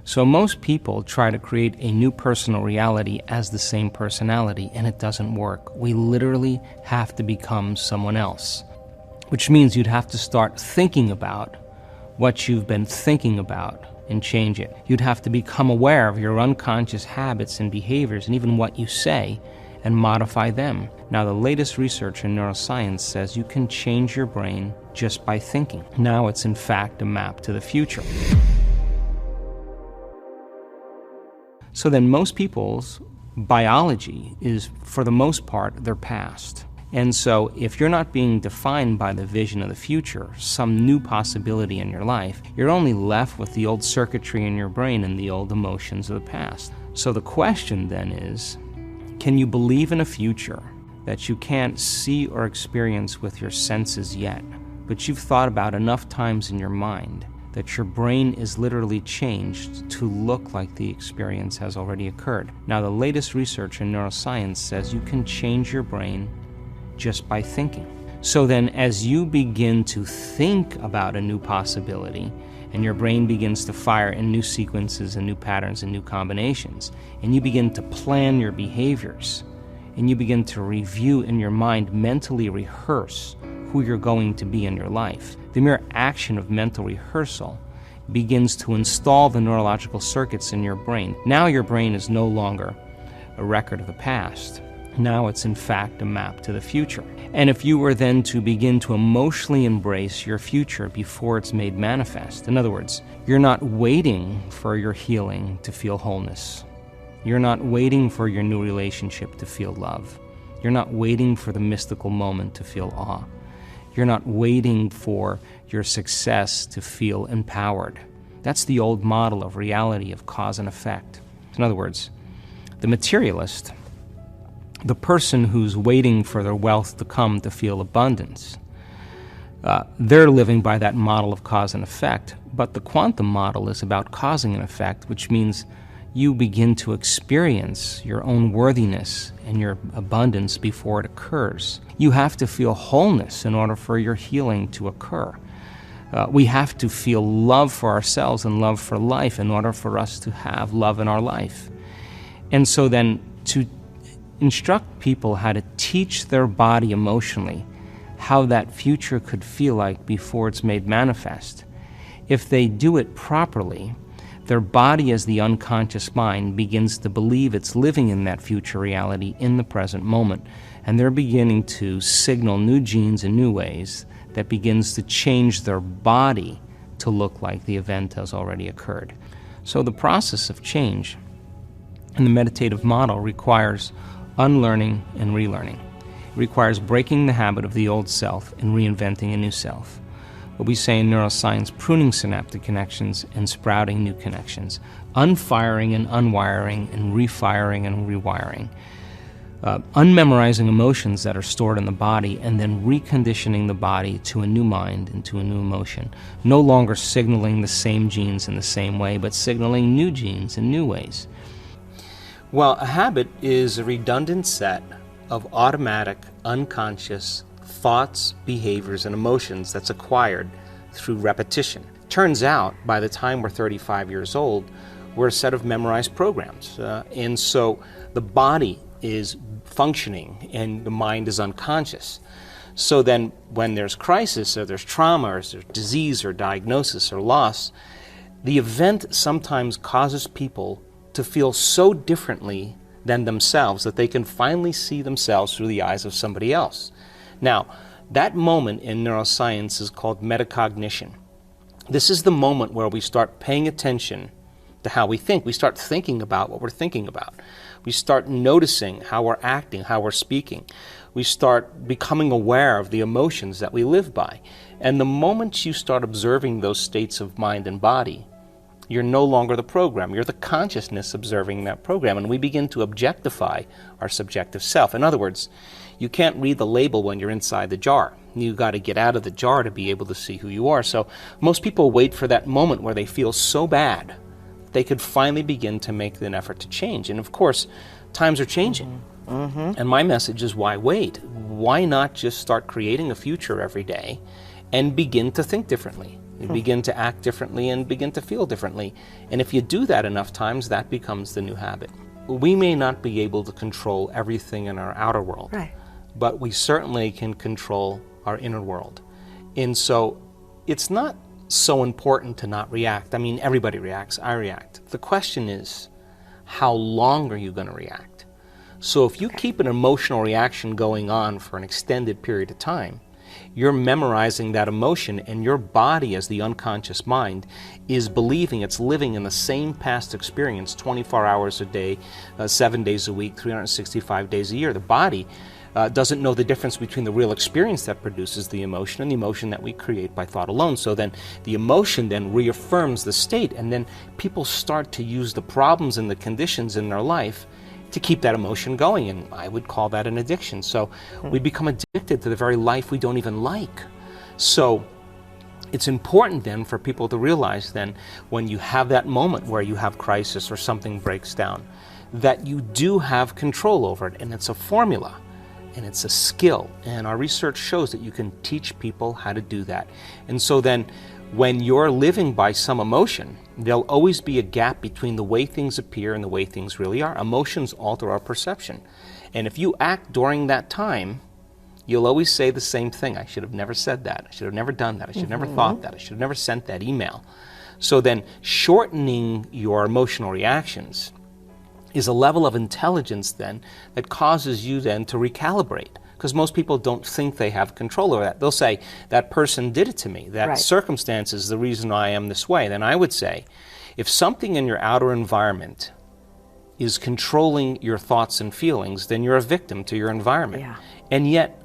So most people try to create a new personal reality as the same personality, and it doesn't work. We literally have to become someone else, which means you'd have to start thinking about what you've been thinking about and change it. You'd have to become aware of your unconscious habits and behaviors and even what you say and modify them. Now, the latest research in neuroscience says you can change your brain just by thinking. Now it's in fact a map to the future. So then most people's biology is, for the most part, their past. And so if you're not being defined by the vision of the future, some new possibility in your life, you're only left with the old circuitry in your brain and the old emotions of the past. So the question then is, can you believe in a future that you can't see or experience with your senses yet, but you've thought about enough times in your mind that your brain is literally changed to look like the experience has already occurred? Now, the latest research in neuroscience says you can change your brain just by thinking. So then, as you begin to think about a new possibility, and your brain begins to fire in new sequences and new patterns and new combinations, and you begin to plan your behaviors, and you begin to review in your mind, mentally rehearse who you're going to be in your life. The mere action of mental rehearsal begins to install the neurological circuits in your brain. Now your brain is no longer a record of the past. Now it's in fact a map to the future. And if you were then to begin to emotionally embrace your future before it's made manifest, in other words, you're not waiting for your healing to feel wholeness. You're not waiting for your new relationship to feel love. You're not waiting for the mystical moment to feel awe. You're not waiting for your success to feel empowered. That's the old model of reality of cause and effect. In other words, the materialist, the person who's waiting for their wealth to come to feel abundance, they're living by that model of cause and effect. But the quantum model is about causing an effect, which means you begin to experience your own worthiness and your abundance before it occurs. You have to feel wholeness in order for your healing to occur. We have to feel love for ourselves and love for life in order for us to have love in our life. And so then to instruct people how to teach their body emotionally how that future could feel like before it's made manifest, if they do it properly, their body as the unconscious mind begins to believe it's living in that future reality in the present moment, and they're beginning to signal new genes in new ways that begins to change their body to look like the event has already occurred. So the process of change in the meditative model requires unlearning and relearning. It requires breaking the habit of the old self and reinventing a new self. What we say in neuroscience, pruning synaptic connections and sprouting new connections, unfiring and unwiring and refiring and rewiring, unmemorizing emotions that are stored in the body and then reconditioning the body to a new mind and to a new emotion, no longer signaling the same genes in the same way, but signaling new genes in new ways. Well, a habit is a redundant set of automatic, unconscious thoughts, behaviors, and emotions that's acquired through repetition. Turns out, by the time we're 35 years old, we're a set of memorized programs. And so the body is functioning and the mind is unconscious. So then when there's crisis or there's trauma or there's disease or diagnosis or loss, the event sometimes causes people to feel so differently than themselves that they can finally see themselves through the eyes of somebody else. Now, that moment in neuroscience is called metacognition. This is the moment where we start paying attention to how we think. We start thinking about what we're thinking about. We start noticing how we're acting, how we're speaking. We start becoming aware of the emotions that we live by. And the moment you start observing those states of mind and body, you're no longer the program. You're the consciousness observing that program. And we begin to objectify our subjective self. In other words, you can't read the label when you're inside the jar. You've got to get out of the jar to be able to see who you are. So most people wait for that moment where they feel so bad they could finally begin to make an effort to change. And of course, times are changing. And my message is, why wait? Why not just start creating a future every day and begin to think differently? You begin to act differently and begin to feel differently. And if you do that enough times, that becomes the new habit. We may not be able to control everything in our outer world, Right. but we certainly can control our inner world. And so it's not so important to not react. I mean, everybody reacts. I react. The question is, how long are you going to react? So if you keep an emotional reaction going on for an extended period of time, you're memorizing that emotion, and your body, as the unconscious mind, is believing it's living in the same past experience 24 hours a day, 7 days a week, 365 days a year. The body doesn't know the difference between the real experience that produces the emotion and the emotion that we create by thought alone. So then the emotion then reaffirms the state, and then people start to use the problems and the conditions in their life to keep that emotion going, and I would call that an addiction. So we become addicted to the very life we don't even like. So it's important then for people to realize then, when you have that moment where you have crisis or something breaks down, that you do have control over it, and it's a formula. And it's a skill, and our research shows that you can teach people how to do that. And so then, when you're living by some emotion, there'll always be a gap between the way things appear and the way things really are. Emotions alter our perception. And if you act during that time, you'll always say the same thing. I should have never said that. I should have never done that. I should have never thought that. I should have never sent that email. So then, shortening your emotional reactions is a level of intelligence then that causes you then to recalibrate. Because most people don't think they have control over that. They'll say, that person did it to me. That Right. circumstance is the reason I am this way. Then I would say, if something in your outer environment is controlling your thoughts and feelings, then you're a victim to your environment. Yeah. And yet,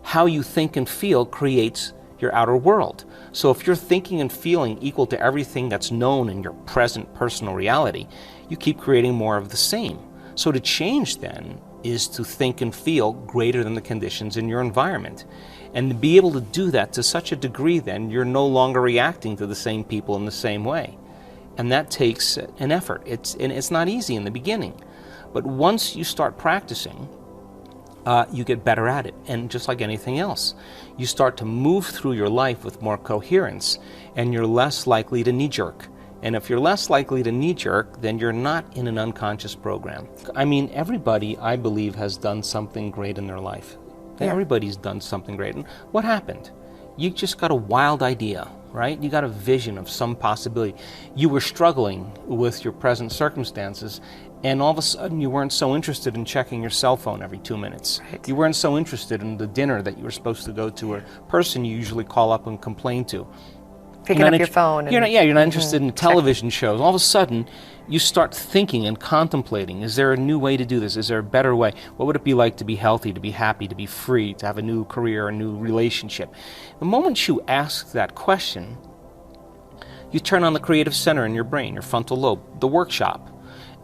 how you think and feel creates your outer world. So if you're thinking and feeling equal to everything that's known in your present personal reality, you keep creating more of the same. So to change then is to think and feel greater than the conditions in your environment. And to be able to do that to such a degree then, you're no longer reacting to the same people in the same way. And that takes an effort. It's not easy in the beginning. But once you start practicing, you get better at it. And just like anything else, you start to move through your life with more coherence, and you're less likely to knee-jerk. And if you're less likely to knee-jerk, then you're not in an unconscious program. I mean, everybody, I believe, has done something great in their life. Yeah. Everybody's done something great. And what happened? You just got a wild idea, right? You got a vision of some possibility. You were struggling with your present circumstances, and all of a sudden you weren't so interested in checking your cell phone every 2 minutes. Right. You weren't so interested in the dinner that you were supposed to go to, or a person you usually call up and complain to. Picking up your phone. You're not interested in television shows. All of a sudden, you start thinking and contemplating, is there a new way to do this? Is there a better way? What would it be like to be healthy, to be happy, to be free, to have a new career, a new relationship? The moment you ask that question, you turn on the creative center in your brain, your frontal lobe, the workshop.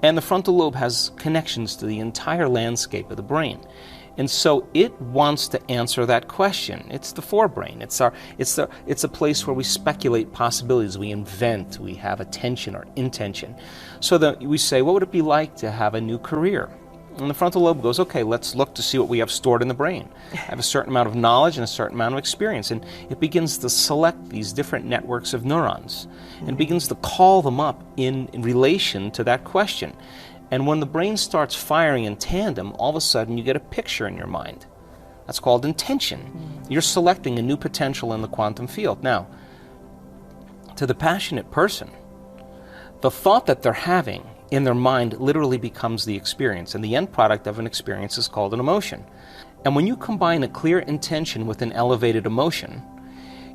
And the frontal lobe has connections to the entire landscape of the brain. And so it wants to answer that question. It's the forebrain. It's a place where we speculate possibilities, we invent, we have attention or intention. So that we say, what would it be like to have a new career? And the frontal lobe goes, okay, let's look to see what we have stored in the brain. I have a certain amount of knowledge and a certain amount of experience. And it begins to select these different networks of neurons and begins to call them up in relation to that question. And when the brain starts firing in tandem, all of a sudden you get a picture in your mind. That's called intention. You're selecting a new potential in the quantum field. Now, to the passionate person, the thought that they're having in their mind literally becomes the experience, and the end product of an experience is called an emotion. And when you combine a clear intention with an elevated emotion,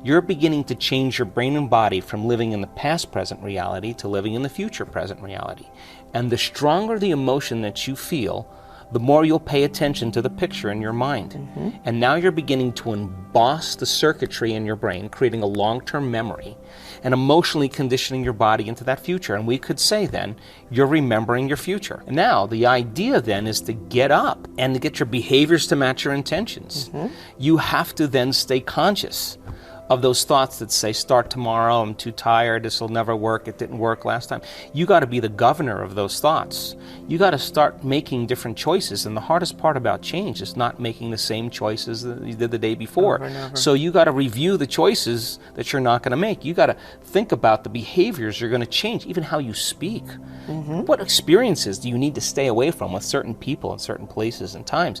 you're beginning to change your brain and body from living in the past present reality to living in the future present reality. And the stronger the emotion that you feel, the more you'll pay attention to the picture in your mind. And now you're beginning to emboss the circuitry in your brain, creating a long-term memory and emotionally conditioning your body into that future. And we could say then, you're remembering your future. And now the idea then is to get up and to get your behaviors to match your intentions. You have to then stay conscious of those thoughts that say, start tomorrow, I'm too tired, this will never work, it didn't work last time. You got to be the governor of those thoughts. You got to start making different choices, and the hardest part about change is not making the same choices that you did the day before. Over and over. So you got to review the choices that you're not going to make. You got to think about the behaviors you're going to change, even how you speak. What experiences do you need to stay away from with certain people in certain places and times?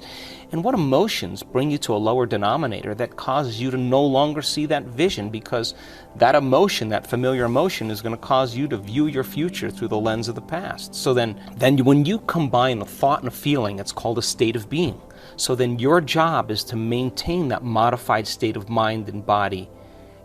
And what emotions bring you to a lower denominator that causes you to no longer see that vision, because that emotion, that familiar emotion, is going to cause you to view your future through the lens of the past. So then when you combine a thought and a feeling, it's called a state of being. So then your job is to maintain that modified state of mind and body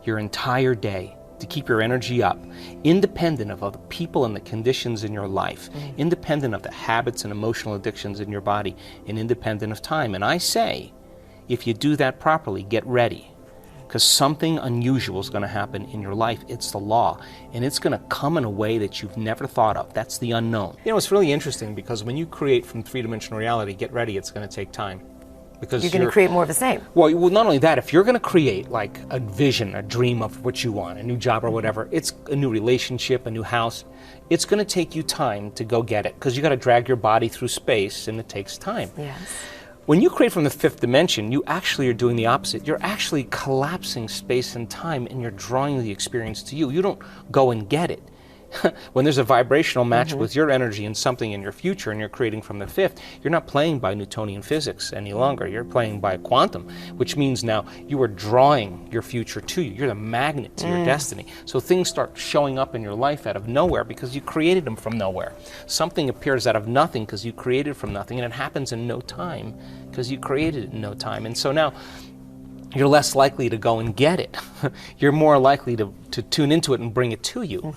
your entire day, to keep your energy up, independent of the people and the conditions in your life, independent of the habits and emotional addictions in your body, and independent of time. And I say, if you do that properly, get ready, because something unusual is going to happen in your life. It's the law, and it's going to come in a way that you've never thought of. That's the unknown. You know, it's really interesting, because when you create from three-dimensional reality, get ready, it's going to take time. Because you're going to create more of the same. Well, not only that, if you're going to create like a vision, a dream of what you want, a new job or whatever, it's a new relationship, a new house, it's going to take you time to go get it, because you got to drag your body through space, and it takes time. Yes. When you create from the fifth dimension, you actually are doing the opposite. You're actually collapsing space and time, and you're drawing the experience to you. You don't go and get it. When there's a vibrational match with your energy and something in your future, and you're creating from the fifth, you're not playing by Newtonian physics any longer. You're playing by quantum, which means now you are drawing your future to you. You're the magnet to your destiny. So things start showing up in your life out of nowhere, because you created them from nowhere. Something appears out of nothing because you created from nothing, and it happens in no time because you created it in no time. And so now you're less likely to go and get it. You're more likely to tune into it and bring it to you.